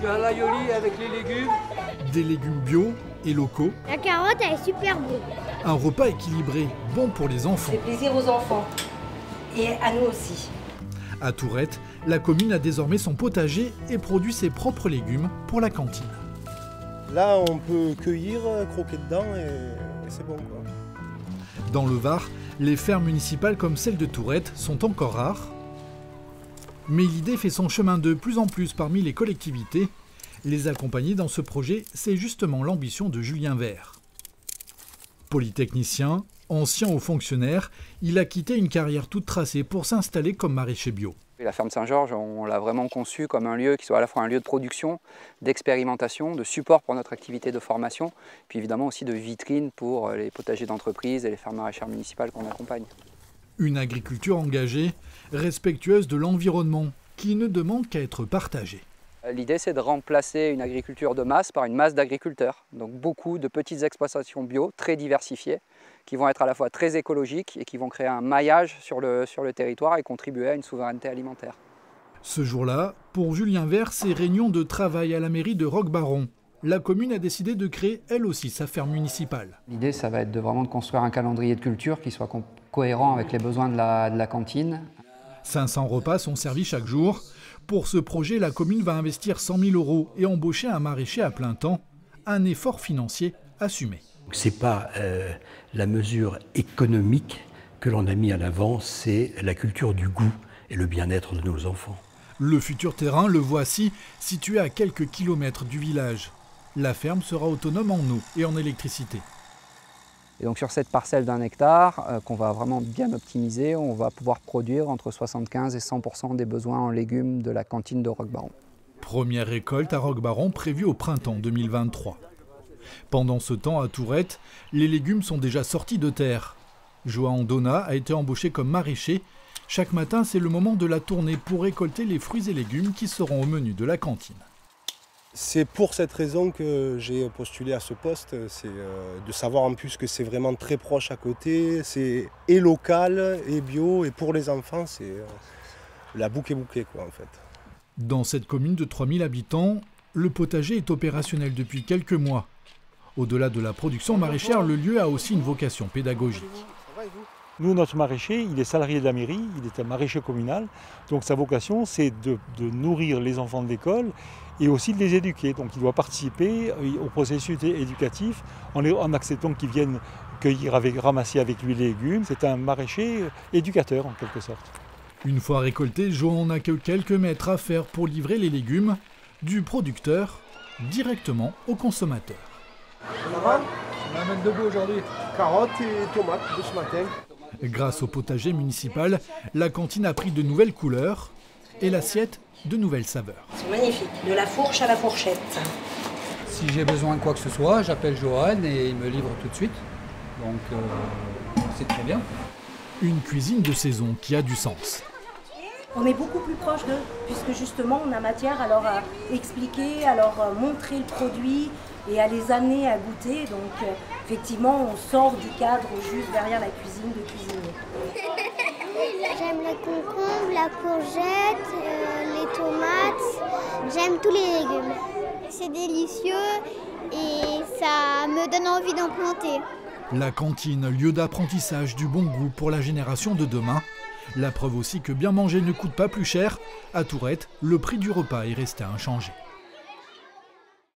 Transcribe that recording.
Tu as l'aioli avec les légumes. Des légumes bio et locaux. La carotte, elle est super bonne. Un repas équilibré, bon pour les enfants. C'est plaisir aux enfants et à nous aussi. À Tourette, la commune a désormais son potager et produit ses propres légumes pour la cantine. Là, on peut cueillir, croquer dedans et c'est bon, quoi. Dans le Var, les fermes municipales comme celle de Tourette sont encore rares. Mais l'idée fait son chemin de plus en plus parmi les collectivités. Les accompagner dans ce projet, c'est justement l'ambition de Julien Vert. Polytechnicien, ancien haut fonctionnaire, il a quitté une carrière toute tracée pour s'installer comme maraîcher bio. La ferme Saint-Georges, on l'a vraiment conçue comme un lieu qui soit à la fois un lieu de production, d'expérimentation, de support pour notre activité de formation, puis évidemment aussi de vitrine pour les potagers d'entreprise et les fermes maraîchères municipales qu'on accompagne. Une agriculture engagée, respectueuse de l'environnement, qui ne demande qu'à être partagée. L'idée, c'est de remplacer une agriculture de masse par une masse d'agriculteurs. Donc beaucoup de petites exploitations bio, très diversifiées, qui vont être à la fois très écologiques et qui vont créer un maillage sur le territoire et contribuer à une souveraineté alimentaire. Ce jour-là, pour Julien Vert, c'est réunion de travail à la mairie de Roquebaron. La commune a décidé de créer elle aussi sa ferme municipale. L'idée, ça va être vraiment de construire un calendrier de culture qui soit cohérent avec les besoins de la cantine. 500 repas sont servis chaque jour. Pour ce projet, la commune va investir 100 000 € et embaucher un maraîcher à plein temps. Un effort financier assumé. Ce n'est pas la mesure économique que l'on a mis en avant, c'est la culture du goût et le bien-être de nos enfants. Le futur terrain, le voici, situé à quelques kilomètres du village. La ferme sera autonome en eau et en électricité. Et donc sur cette parcelle d'1 hectare, qu'on va vraiment bien optimiser, on va pouvoir produire entre 75 et 100% des besoins en légumes de la cantine de Roquebaron. Première récolte à Roquebaron prévue au printemps 2023. Pendant ce temps, à Tourette, les légumes sont déjà sortis de terre. Johan Donat a été embauché comme maraîcher. Chaque matin, c'est le moment de la tournée pour récolter les fruits et légumes qui seront au menu de la cantine. C'est pour cette raison que j'ai postulé à ce poste, c'est de savoir en plus que c'est vraiment très proche à côté, c'est et local et bio, et pour les enfants, c'est la bouquet quoi en fait. Dans cette commune de 3000 habitants, le potager est opérationnel depuis quelques mois. Au-delà de la production maraîchère, le lieu a aussi une vocation pédagogique. Nous, notre maraîcher, il est salarié de la mairie, il est un maraîcher communal. Donc sa vocation, c'est de nourrir les enfants de l'école et aussi de les éduquer. Donc il doit participer au processus éducatif en acceptant qu'ils viennent ramasser avec lui les légumes. C'est un maraîcher éducateur en quelque sorte. Une fois récolté, Johan n'a que quelques mètres à faire pour livrer les légumes du producteur directement au consommateur. Ça va ? On amène debout aujourd'hui. Carottes et tomates de ce matin. Grâce au potager municipal, la cantine a pris de nouvelles couleurs et l'assiette de nouvelles saveurs. C'est magnifique, de la fourche à la fourchette. Si j'ai besoin de quoi que ce soit, j'appelle Johan et il me livre tout de suite. Donc c'est très bien. Une cuisine de saison qui a du sens. On est beaucoup plus proche d'eux, puisque justement on a matière à leur expliquer, à leur montrer le produit et à les amener à goûter. Donc effectivement on sort du cadre juste derrière la cuisine de cuisinier. J'aime les concombres, la courgette, les tomates, j'aime tous les légumes. C'est délicieux et ça me donne envie d'en planter. La cantine, lieu d'apprentissage du bon goût pour la génération de demain. La preuve aussi que bien manger ne coûte pas plus cher. À Tourette, le prix du repas est resté inchangé.